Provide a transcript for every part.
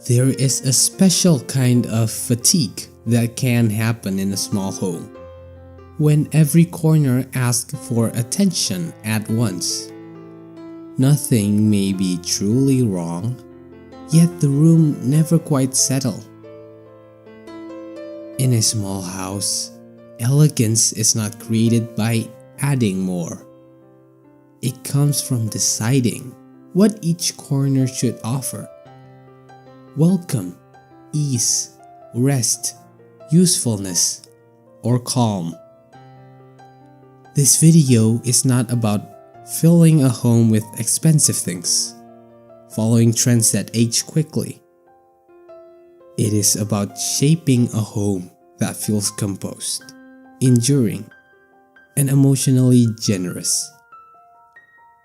There is a special kind of fatigue that can happen in a small home when every corner asks for attention at once. Nothing may be truly wrong, yet the room never quite settles. In a small house, elegance is not created by adding more. It comes from deciding what each corner should offer. Welcome, ease, rest, usefulness, or calm. This video is not about filling a home with expensive things, following trends that age quickly. It is about shaping a home that feels composed, enduring, and emotionally generous.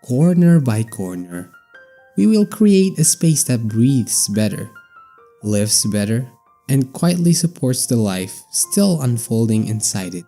Corner by corner, we will create a space that breathes better, lives better, and quietly supports the life still unfolding inside it.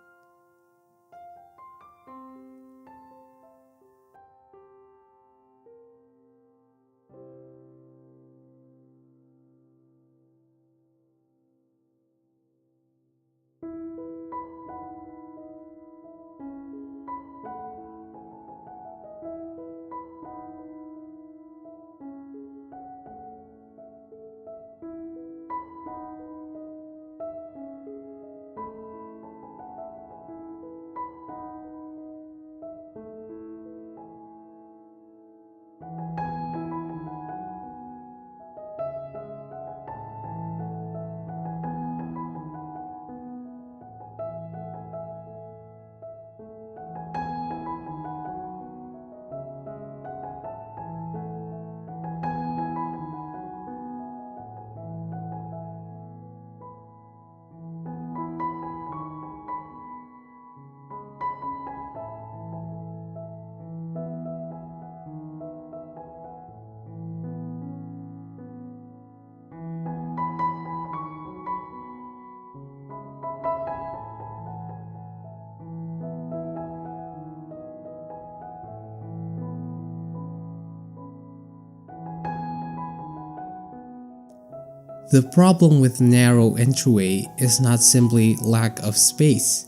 The problem with narrow entryway is not simply lack of space.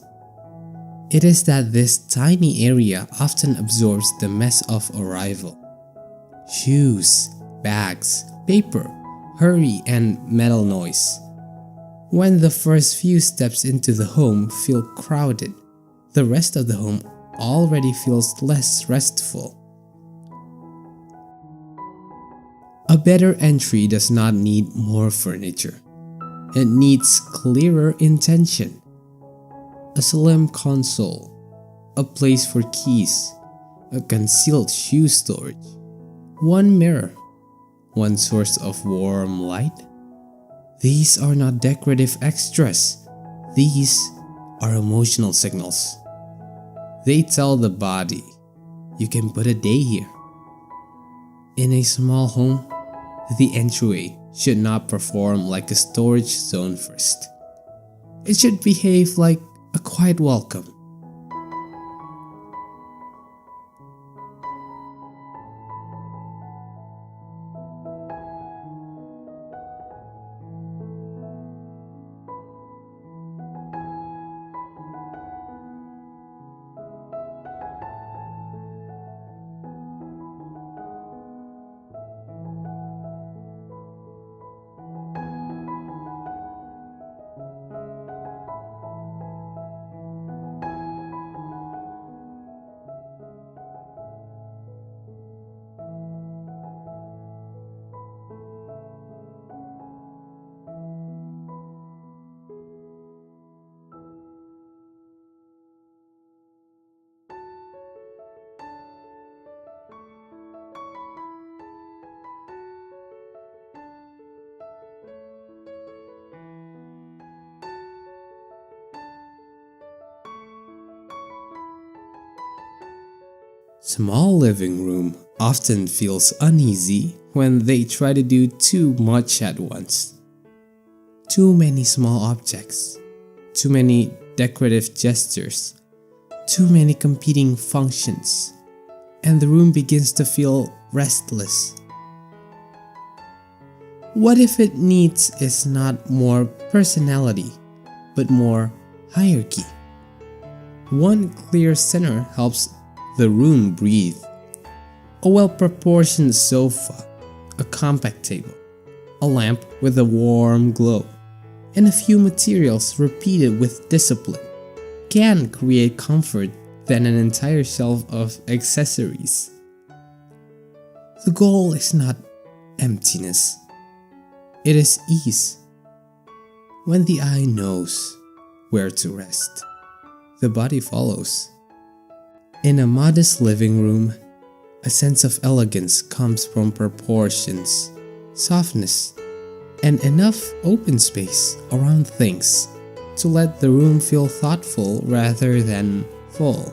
It is that this tiny area often absorbs the mess of arrival. Shoes, bags, paper, hurry, and metal noise. When the first few steps into the home feel crowded, the rest of the home already feels less restful. A better entry does not need more furniture. It needs clearer intention. A slim console, a place for keys, a concealed shoe storage, one mirror, one source of warm light. These are not decorative extras. These are emotional signals. They tell the body, you can put a day here. In a small home, the entryway should not perform like a storage zone first. It should behave like a quiet welcome. Small living room often feels uneasy when they try to do too much at once. Too many small objects, too many decorative gestures, too many competing functions, and the room begins to feel restless. What if it needs is not more personality, but more hierarchy? One clear center helps the room breathe. A well-proportioned sofa, a compact table, a lamp with a warm glow, and a few materials repeated with discipline can create comfort than an entire shelf of accessories. The goal is not emptiness, it is ease. When the eye knows where to rest, the body follows. In a modest living room, a sense of elegance comes from proportions, softness, and enough open space around things to let the room feel thoughtful rather than full.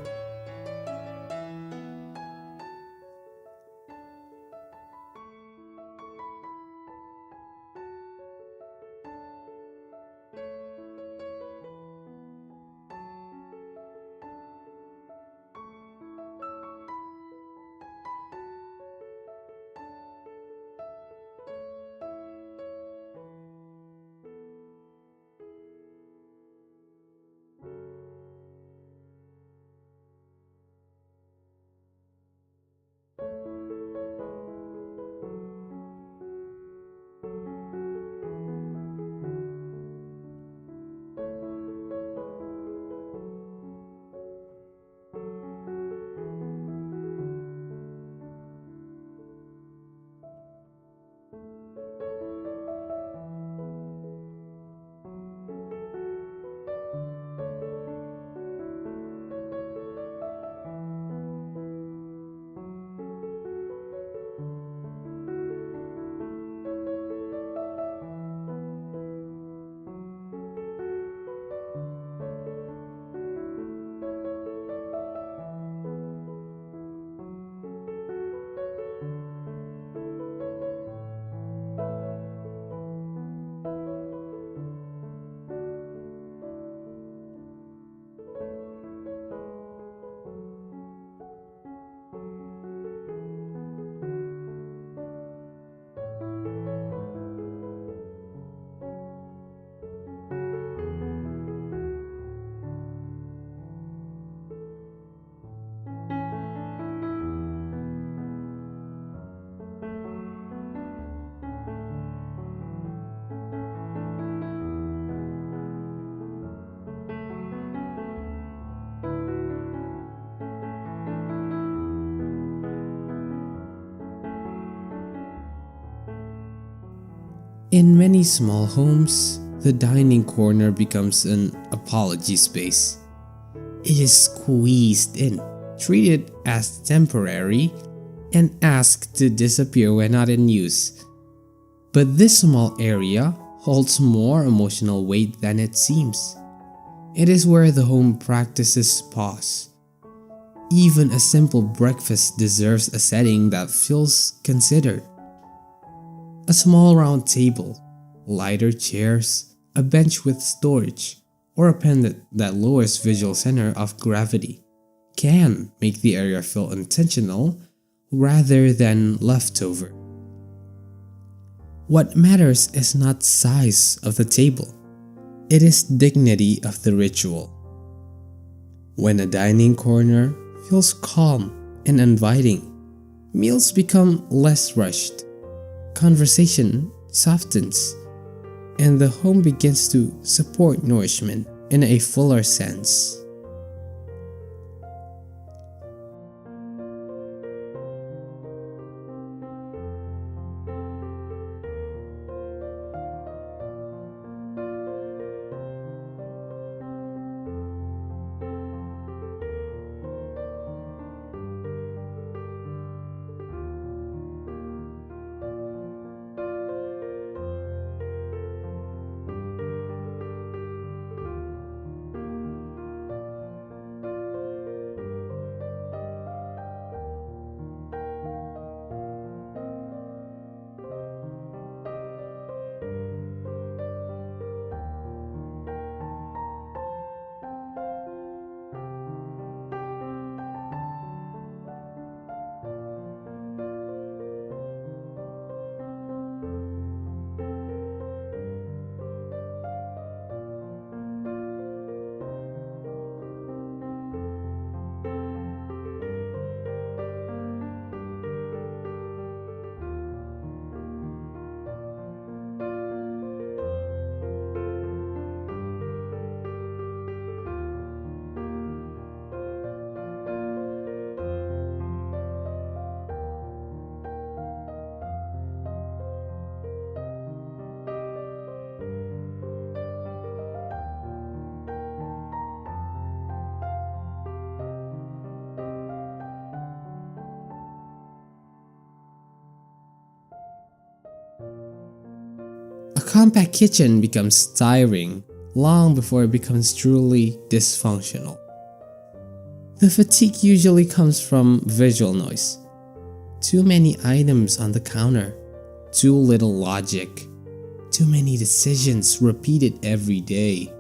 In many small homes, the dining corner becomes an apology space. It is squeezed in, treated as temporary, and asked to disappear when not in use. But this small area holds more emotional weight than it seems. It is where the home practices pause. Even a simple breakfast deserves a setting that feels considered. A small round table, lighter chairs, a bench with storage, or a pendant that lowers visual center of gravity can make the area feel intentional rather than leftover. What matters is not size of the table, it is dignity of the ritual. When a dining corner feels calm and inviting, meals become less rushed, conversation softens, and the home begins to support nourishment in a fuller sense. compact kitchen becomes tiring long before it becomes truly dysfunctional. The fatigue usually comes from visual noise. Too many items on the counter, too little logic, too many decisions repeated every day.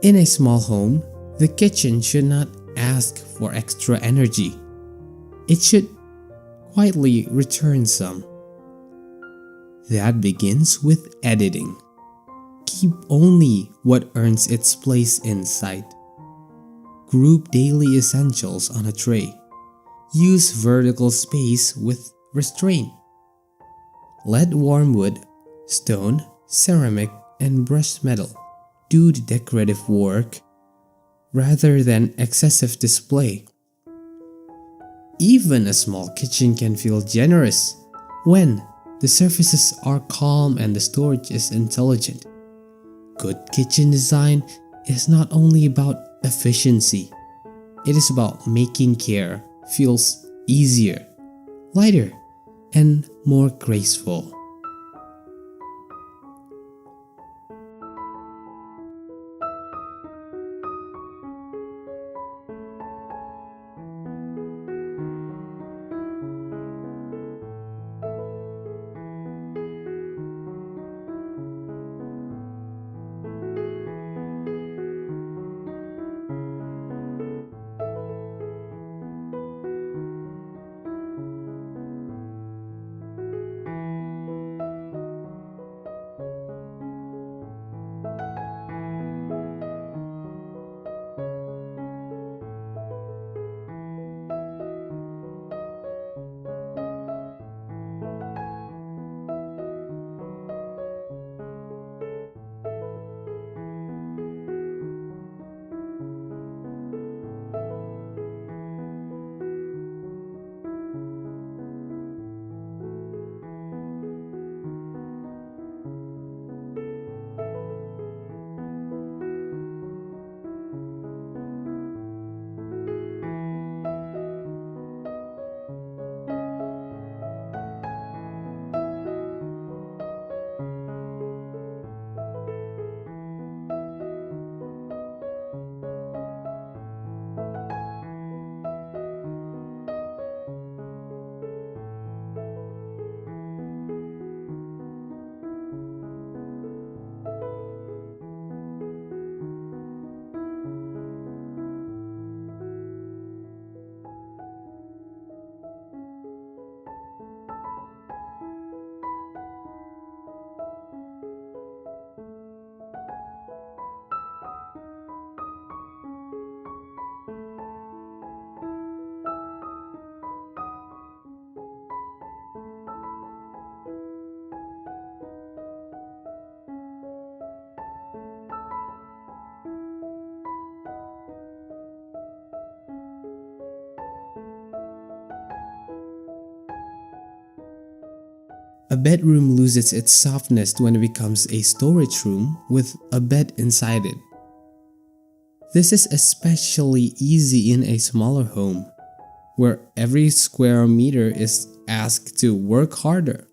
In a small home, the kitchen should not ask for extra energy. It should quietly return some. That begins with editing. Keep only what earns its place in sight. Group daily essentials on a tray. Use vertical space with restraint. Let warm wood, stone, ceramic, and brushed metal do the decorative work rather than excessive display. Even a small kitchen can feel generous when the surfaces are calm and the storage is intelligent. Good kitchen design is not only about efficiency, it is about making care feels easier, lighter, and more graceful. A bedroom loses its softness when it becomes a storage room with a bed inside it. This is especially easy in a smaller home, where every square meter is asked to work harder.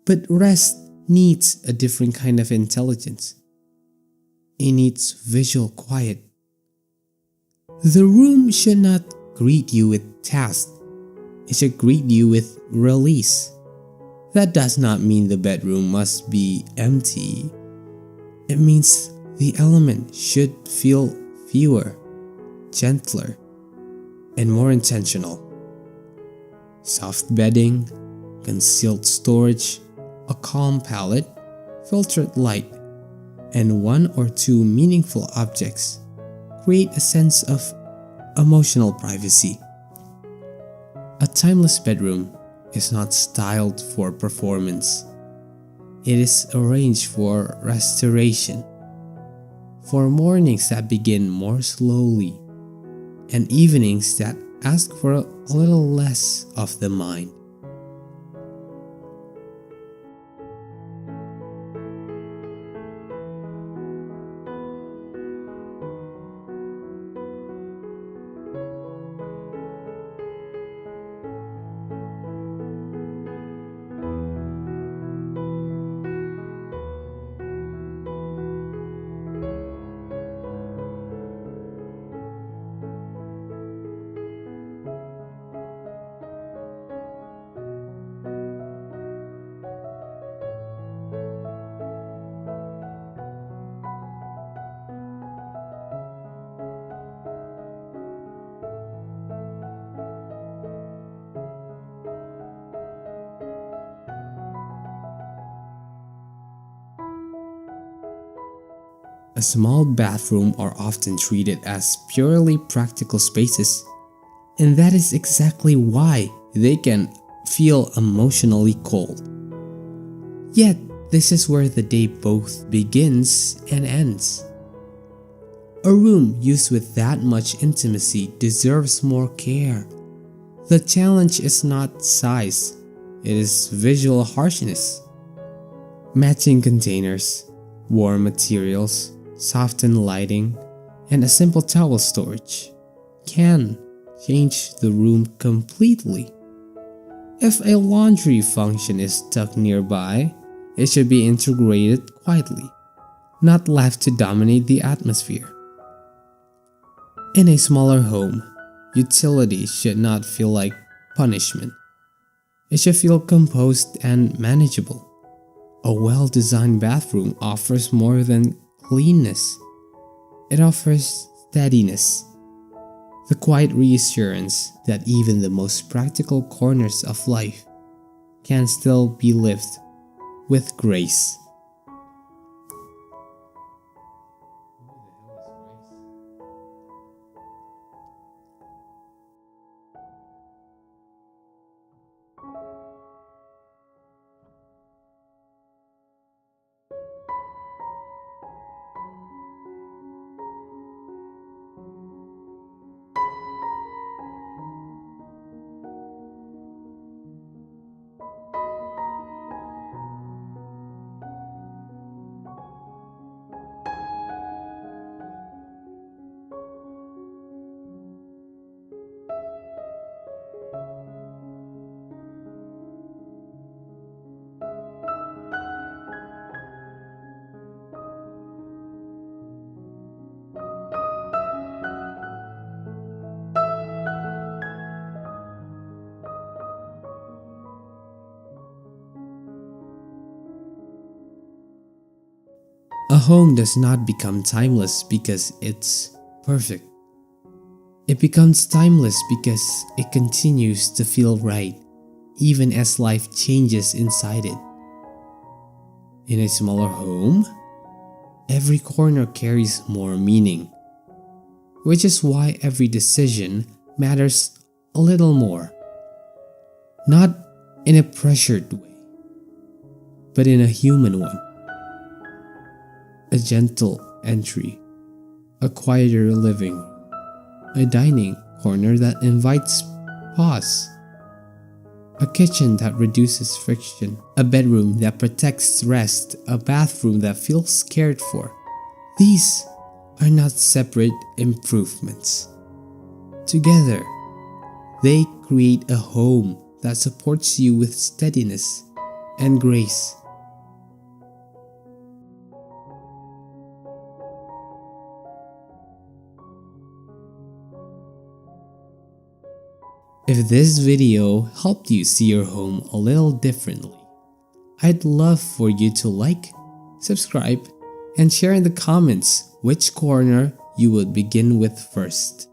But rest needs a different kind of intelligence. It needs visual quiet. The room should not greet you with tasks. It should greet you with release. That does not mean the bedroom must be empty. It means the element should feel fewer, gentler, and more intentional. Soft bedding, concealed storage, a calm palette, filtered light, and one or two meaningful objects create a sense of emotional privacy. A timeless bedroom is not styled for performance. It is arranged for restoration, for mornings that begin more slowly, and evenings that ask for a little less of the mind. A small bathroom are often treated as purely practical spaces, and that is exactly why they can feel emotionally cold. Yet, this is where the day both begins and ends. A room used with that much intimacy deserves more care. The challenge is not size, it is visual harshness. Matching containers, warm materials, softened lighting, and a simple towel storage can change the room completely. If a laundry function is tucked nearby, it should be integrated quietly, not left to dominate the atmosphere. In a smaller home, utilities should not feel like punishment. It should feel composed and manageable. A well-designed bathroom offers more than cleanness. It offers steadiness, the quiet reassurance that even the most practical corners of life can still be lived with grace. A home does not become timeless because it's perfect. It becomes timeless because it continues to feel right, even as life changes inside it. In a smaller home, every corner carries more meaning, which is why every decision matters a little more. Not in a pressured way, but in a human one. A gentle entry, a quieter living room, a dining corner that invites pause, a kitchen that reduces friction, a bedroom that protects rest, a bathroom that feels cared for. These are not separate improvements. Together, they create a home that supports you with steadiness and grace. If this video helped you see your home a little differently, I'd love for you to like, subscribe, and share in the comments which corner you would begin with first.